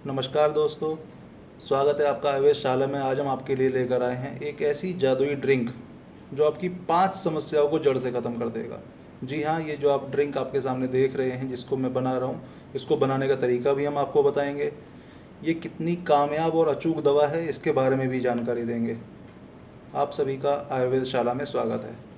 नमस्कार दोस्तों, स्वागत है आपका आयुर्वेदशाला में। आज हम आपके लिए लेकर आए हैं एक ऐसी जादुई ड्रिंक जो आपकी 5 समस्याओं को जड़ से ख़त्म कर देगा। जी हाँ, ये जो आप ड्रिंक आपके सामने देख रहे हैं, जिसको मैं बना रहा हूँ, इसको बनाने का तरीका भी हम आपको बताएंगे। ये कितनी कामयाब और अचूक दवा है, इसके बारे में भी जानकारी देंगे। आप सभी का आयुर्वेदशाला में स्वागत है।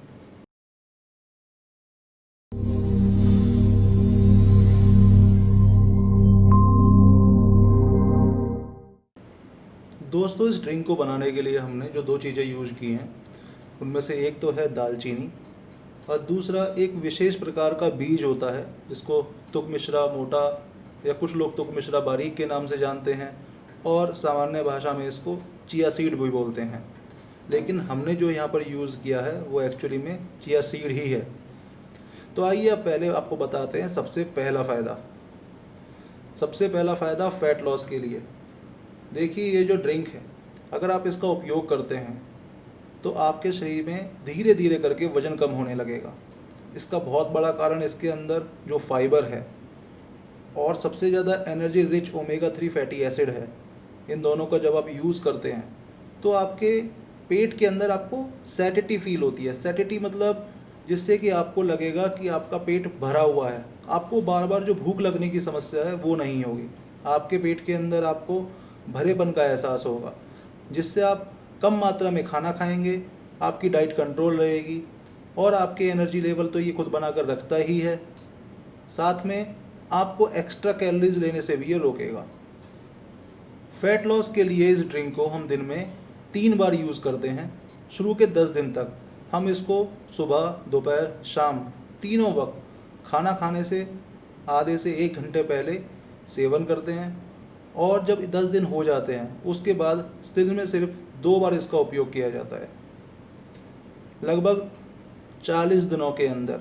दोस्तों, इस ड्रिंक को बनाने के लिए हमने जो 2 चीज़ें यूज़ की हैं, उनमें से एक तो है दालचीनी और दूसरा एक विशेष प्रकार का बीज होता है जिसको तुक मिश्रा मोटा या कुछ लोग तुक मिश्रा बारीक के नाम से जानते हैं और सामान्य भाषा में इसको चिया सीड भी बोलते हैं। लेकिन हमने जो यहाँ पर यूज़ किया है वो एक्चुअली में चिया सीड ही है। तो आइए अब पहले आपको बताते हैं सबसे पहला फ़ायदा फ़ैट लॉस के लिए। देखिए, ये जो ड्रिंक है, अगर आप इसका उपयोग करते हैं तो आपके शरीर में धीरे धीरे करके वज़न कम होने लगेगा। इसका बहुत बड़ा कारण इसके अंदर जो फाइबर है और सबसे ज़्यादा energy rich omega 3 fatty acid है। इन दोनों का जब आप यूज़ करते हैं तो आपके पेट के अंदर आपको सैटिटी फील होती है। सैटिटी मतलब जिससे कि आपको लगेगा कि आपका पेट भरा हुआ है। आपको बार बार जो भूख लगने की समस्या है वो नहीं होगी। आपके पेट के अंदर आपको भरेपन का एहसास होगा, जिससे आप कम मात्रा में खाना खाएंगे, आपकी डाइट कंट्रोल रहेगी और आपके एनर्जी लेवल तो ये खुद बनाकर रखता ही है। साथ में आपको एक्स्ट्रा कैलोरीज लेने से भी ये रोकेगा। फैट लॉस के लिए इस ड्रिंक को हम दिन में 3 बार यूज़ करते हैं। शुरू के 10 दिन तक हम इसको सुबह, दोपहर, शाम तीनों वक्त खाना खाने से आधे से 1 घंटे पहले सेवन करते हैं और जब 10 दिन हो जाते हैं उसके बाद दिन में सिर्फ 2 बार इसका उपयोग किया जाता है। लगभग 40 दिनों के अंदर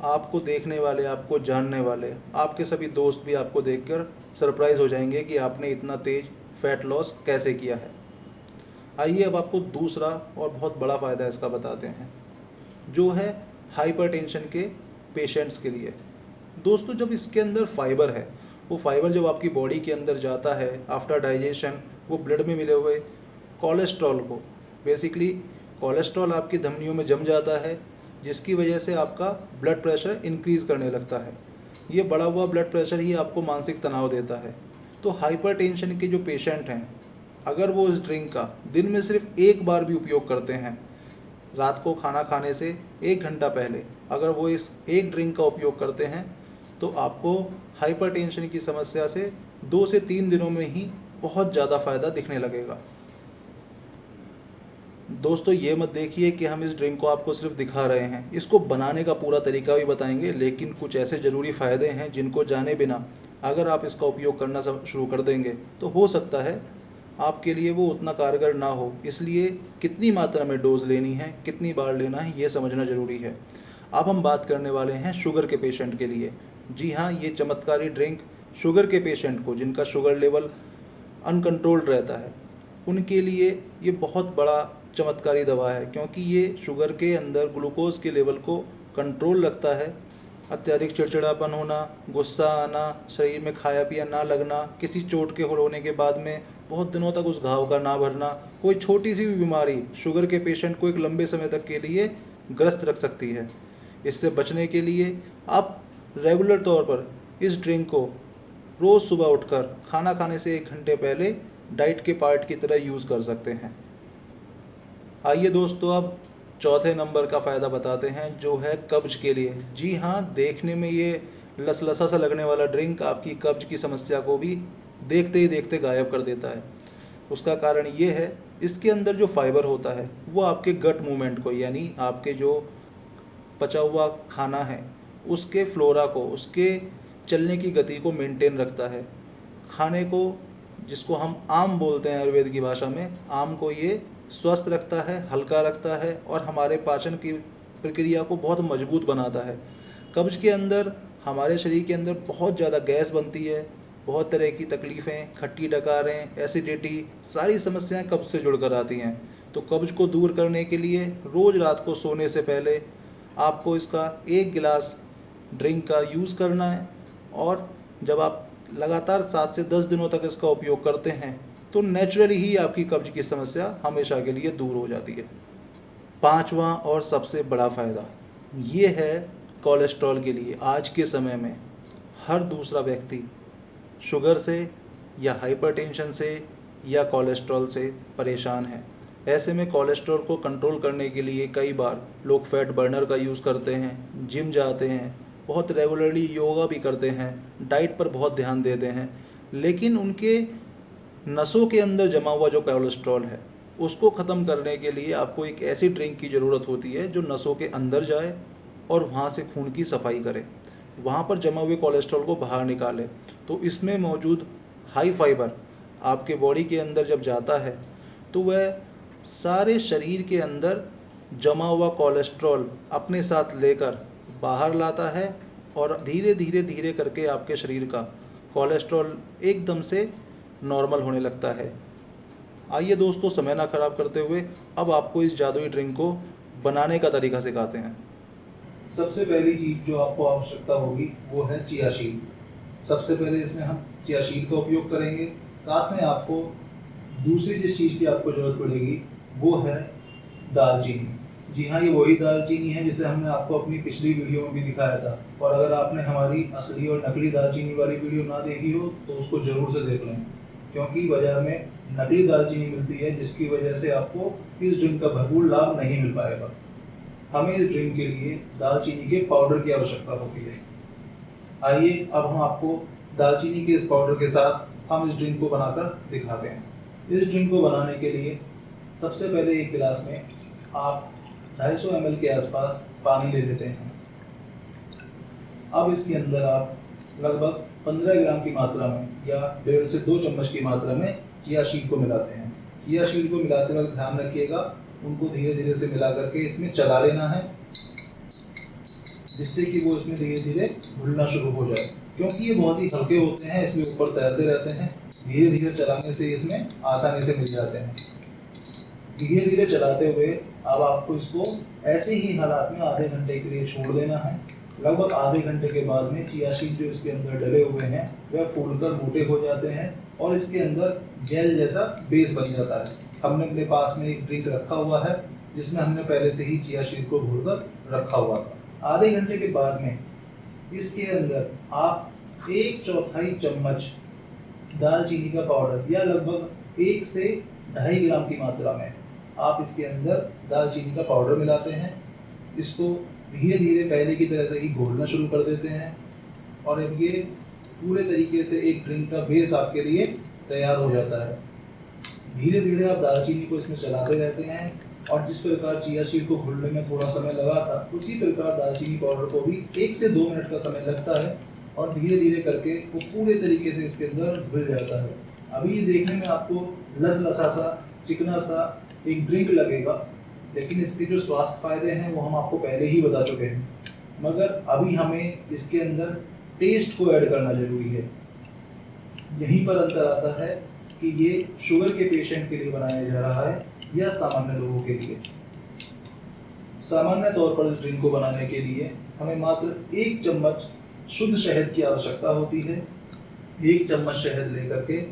आपको देखने वाले, आपको जानने वाले, आपके सभी दोस्त भी आपको देखकर सरप्राइज हो जाएंगे कि आपने इतना तेज फैट लॉस कैसे किया है। आइए अब आपको दूसरा और बहुत बड़ा फ़ायदा इसका बताते हैं, जो है हाइपरटेंशन के पेशेंट्स के लिए। दोस्तों, जब इसके अंदर फाइबर है, वो फाइबर जब आपकी बॉडी के अंदर जाता है आफ्टर डाइजेशन, वो ब्लड में मिले हुए कोलेस्ट्रॉल को, बेसिकली कोलेस्ट्रॉल आपकी धमनियों में जम जाता है, जिसकी वजह से आपका ब्लड प्रेशर इंक्रीज़ करने लगता है। ये बढ़ा हुआ ब्लड प्रेशर ही आपको मानसिक तनाव देता है। तो हाइपरटेंशन के जो पेशेंट हैं, अगर वो इस ड्रिंक का दिन में सिर्फ 1 बार भी उपयोग करते हैं, रात को खाना खाने से 1 घंटा पहले अगर वो इस एक ड्रिंक का उपयोग करते हैं, तो आपको हाइपरटेंशन की समस्या से 2 से 3 दिनों में ही बहुत ज़्यादा फ़ायदा दिखने लगेगा। दोस्तों, ये मत देखिए कि हम इस ड्रिंक को आपको सिर्फ दिखा रहे हैं, इसको बनाने का पूरा तरीका भी बताएंगे। लेकिन कुछ ऐसे ज़रूरी फ़ायदे हैं जिनको जाने बिना अगर आप इसका उपयोग करना शुरू कर देंगे तो हो सकता है आपके लिए वो उतना कारगर ना हो। इसलिए कितनी मात्रा में डोज लेनी है, कितनी बार लेना है, ये समझना ज़रूरी है। अब हम बात करने वाले हैं शुगर के पेशेंट के लिए। जी हाँ, ये चमत्कारी ड्रिंक शुगर के पेशेंट को, जिनका शुगर लेवल अनकंट्रोल्ड रहता है, उनके लिए ये बहुत बड़ा चमत्कारी दवा है, क्योंकि ये शुगर के अंदर ग्लूकोज के लेवल को कंट्रोल रखता है। अत्यधिक चिड़चिड़ापन होना, गुस्सा आना, शरीर में खाया पिया ना लगना, किसी चोट के होने के बाद में बहुत दिनों तक उस घाव का ना भरना, कोई छोटी सी भी बीमारी शुगर के पेशेंट को एक लंबे समय तक के लिए ग्रस्त रख सकती है। इससे बचने के लिए आप रेगुलर तौर पर इस ड्रिंक को रोज़ सुबह उठकर खाना खाने से 1 घंटे पहले डाइट के पार्ट की तरह यूज़ कर सकते हैं। आइए दोस्तों, अब चौथे नंबर का फ़ायदा बताते हैं, जो है कब्ज़ के लिए। जी हाँ, देखने में ये लसलसा सा लगने वाला ड्रिंक आपकी कब्ज़ की समस्या को भी देखते ही देखते गायब कर देता है। उसका कारण ये है, इसके अंदर जो फाइबर होता है वो आपके गट मूवमेंट को, यानी आपके जो पचा हुआ खाना है उसके फ्लोरा को, उसके चलने की गति को मेंटेन रखता है। खाने को, जिसको हम आम बोलते हैं आयुर्वेद की भाषा में, आम को ये स्वस्थ रखता है, हल्का रखता है और हमारे पाचन की प्रक्रिया को बहुत मजबूत बनाता है। कब्ज़ के अंदर हमारे शरीर के अंदर बहुत ज़्यादा गैस बनती है, बहुत तरह की तकलीफ़ें, खट्टी डकारें, एसिडिटी, सारी समस्याएं कब्ज़ से जुड़कर आती हैं। तो कब्ज़ को दूर करने के लिए रोज़ रात को सोने से पहले आपको इसका 1 गिलास ड्रिंक का यूज़ करना है और जब आप लगातार 7 से 10 दिनों तक इसका उपयोग करते हैं तो नेचुरली ही आपकी कब्ज की समस्या हमेशा के लिए दूर हो जाती है। पांचवा और सबसे बड़ा फ़ायदा ये है कोलेस्ट्रॉल के लिए। आज के समय में हर दूसरा व्यक्ति शुगर से या हाइपरटेंशन से या कोलेस्ट्रॉल से परेशान है। ऐसे में कोलेस्ट्रॉल को कंट्रोल करने के लिए कई बार लोग फैट बर्नर का यूज़ करते हैं, जिम जाते हैं, बहुत रेगुलरली योगा भी करते हैं, डाइट पर बहुत ध्यान देते हैं, लेकिन उनके नसों के अंदर जमा हुआ जो कोलेस्ट्रॉल है उसको ख़त्म करने के लिए आपको एक ऐसी ड्रिंक की ज़रूरत होती है जो नसों के अंदर जाए और वहाँ से खून की सफाई करे, वहाँ पर जमा हुए कोलेस्ट्रॉल को बाहर निकाले। तो इसमें मौजूद हाई फाइबर आपके बॉडी के अंदर जब जाता है तो वह सारे शरीर के अंदर जमा हुआ कोलेस्ट्रॉल अपने साथ लेकर बाहर लाता है और धीरे धीरे धीरे करके आपके शरीर का कोलेस्ट्रॉल एकदम से नॉर्मल होने लगता है। आइए दोस्तों, समय ना ख़राब करते हुए अब आपको इस जादुई ड्रिंक को बनाने का तरीका सिखाते हैं। सबसे पहली चीज़ जो आपको आवश्यकता होगी वो है चिया सीड। सबसे पहले इसमें हम चिया सीड का उपयोग करेंगे। साथ में आपको दूसरी जिस चीज़ की आपको ज़रूरत पड़ेगी वो है दालचीनी। जी हाँ, ये वही दालचीनी है जिसे हमने आपको अपनी पिछली वीडियो में भी दिखाया था। और अगर आपने हमारी असली और नकली दालचीनी वाली वीडियो ना देखी हो तो उसको ज़रूर से देख लें, क्योंकि बाज़ार में नकली दालचीनी मिलती है जिसकी वजह से आपको इस ड्रिंक का भरपूर लाभ नहीं मिल पाएगा। हमें इस ड्रिंक के लिए दालचीनी के पाउडर की आवश्यकता होती है। आइए अब हम आपको दालचीनी के इस पाउडर के साथ हम इस ड्रिंक को बनाकर दिखाते हैं। इस ड्रिंक को बनाने के लिए सबसे पहले एक गिलास में आप 250 ml के आसपास पानी ले लेते हैं। अब इसके अंदर आप लगभग 15 ग्राम की मात्रा में या 1.5 से 2 चम्मच की मात्रा में चिया सीड को मिलाते हैं। चिया सीड को मिलाते वक्त ध्यान रखिएगा उनको धीरे धीरे से मिला करके इसमें चला लेना है, जिससे कि वो इसमें धीरे धीरे घुलना शुरू हो जाए। क्योंकि ये बहुत ही हल्के होते हैं इसलिए ऊपर तैरते रहते हैं, धीरे धीरे चलाने से इसमें आसानी से मिल जाते हैं। धीरे धीरे चलाते हुए अब आपको इसको ऐसे ही हालात में आधे घंटे के लिए छोड़ देना है। लगभग आधे घंटे के बाद में चिया सीड जो इसके अंदर डले हुए हैं वह फूलकर मोटे हो जाते हैं और इसके अंदर जेल जैसा बेस बन जाता है। हमने अपने पास में एक ड्रिंक रखा हुआ है जिसमें हमने पहले से ही चिया सीड को घोलकर रखा हुआ था। आधे घंटे के बाद में इसके अंदर आप 1/4 चम्मच दालचीनी का पाउडर या लगभग 1 से 2.5 ग्राम की मात्रा में आप इसके अंदर दालचीनी का पाउडर मिलाते हैं। इसको धीरे धीरे पहले की तरह से ही घोलना शुरू कर देते हैं और अब ये पूरे तरीके से एक ड्रिंक का बेस आपके लिए तैयार हो जाता है। धीरे धीरे आप दालचीनी को इसमें चलाते रहते हैं और जिस प्रकार चिया सीड को घुलने में थोड़ा समय लगा था उसी प्रकार दालचीनी पाउडर को भी 1 से 2 मिनट का समय लगता है और धीरे धीरे करके वो पूरे तरीके से इसके अंदर घुल जाता है। अभी ये देखने में आपको लसलसा सा चिकना सा एक ड्रिंक लगेगा, लेकिन इसके जो स्वास्थ्य फायदे हैं वो हम आपको पहले ही बता चुके हैं। मगर अभी हमें इसके अंदर टेस्ट को ऐड करना जरूरी है। यहीं पर अंतर आता है कि ये शुगर के पेशेंट के लिए बनाया जा रहा है या सामान्य लोगों के लिए। सामान्य तौर पर इस ड्रिंक को बनाने के लिए हमें मात्र 1 चम्मच शुद्ध शहद की आवश्यकता होती है। 1 चम्मच शहद लेकर के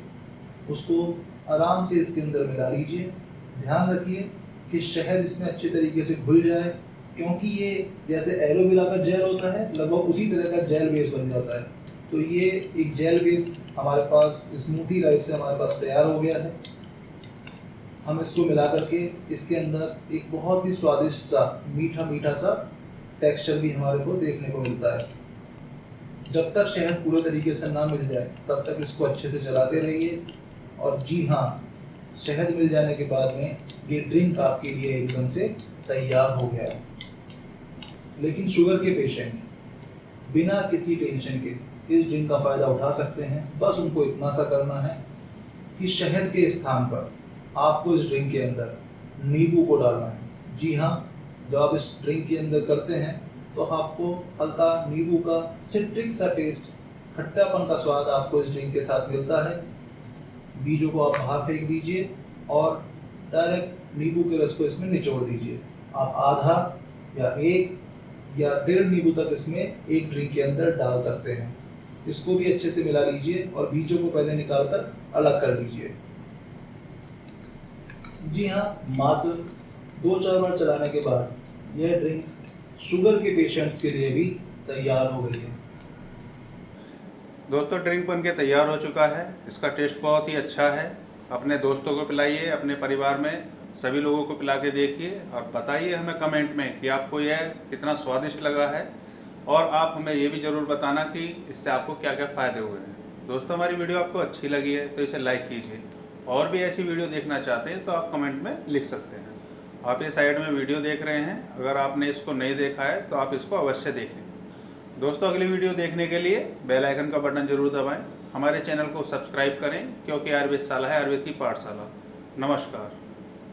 उसको आराम से इसके अंदर मिला लीजिए। ध्यान रखिए कि शहद इसमें अच्छे तरीके से घुल जाए, क्योंकि ये जैसे एलोवेरा का जेल होता है लगभग उसी तरह का जेल बेस बन जाता है। तो ये एक जेल बेस हमारे पास स्मूथी टाइप से हमारे पास तैयार हो गया है। हम इसको मिला करके इसके अंदर एक बहुत ही स्वादिष्ट सा मीठा मीठा सा टेक्सचर भी हमारे को देखने को मिलता है। जब तक शहद पूरे तरीके से ना मिल जाए तब तक इसको अच्छे से चलाते रहिए। और जी हाँ, शहद मिल जाने के बाद में ये ड्रिंक आपके लिए एकदम से तैयार हो गया है। लेकिन शुगर के पेशेंट बिना किसी टेंशन के इस ड्रिंक का फ़ायदा उठा सकते हैं। बस उनको इतना सा करना है कि शहद के स्थान पर आपको इस ड्रिंक के अंदर नींबू को डालना है। जी हाँ, जब आप इस ड्रिंक के अंदर करते हैं तो आपको हल्का नींबू का सिट्रिक सा टेस्ट, खट्टापन का स्वाद आपको इस ड्रिंक के साथ मिलता है। बीजों को आप बाहर फेंक दीजिए और डायरेक्ट नींबू के रस को इसमें निचोड़ दीजिए। आप आधा या 1 या 1.5 नींबू तक इसमें एक ड्रिंक के अंदर डाल सकते हैं। इसको भी अच्छे से मिला लीजिए और बीजों को पहले निकाल कर अलग कर लीजिए। जी हाँ, मात्र 2-4 बार चलाने के बाद यह ड्रिंक शुगर के पेशेंट्स के लिए भी तैयार हो गई है। दोस्तों, ड्रिंक बनके तैयार हो चुका है। इसका टेस्ट बहुत ही अच्छा है। अपने दोस्तों को पिलाइए, अपने परिवार में सभी लोगों को पिला के देखिए और बताइए हमें कमेंट में कि आपको यह कितना स्वादिष्ट लगा है, और आप हमें ये भी ज़रूर बताना कि इससे आपको क्या क्या फ़ायदे हुए हैं। दोस्तों, हमारी वीडियो आपको अच्छी लगी है तो इसे लाइक कीजिए, और भी ऐसी वीडियो देखना चाहते हैं तो आप कमेंट में लिख सकते हैं। आप ये साइड में वीडियो देख रहे हैं, अगर आपने इसको नहीं देखा है तो आप इसको अवश्य देखें। दोस्तों, अगली वीडियो देखने के लिए बेल आइकन का बटन जरूर दबाएं। हमारे चैनल को सब्सक्राइब करें, क्योंकि आयुर्वेद शाला है आयुर्वेद की पाठशाला। नमस्कार।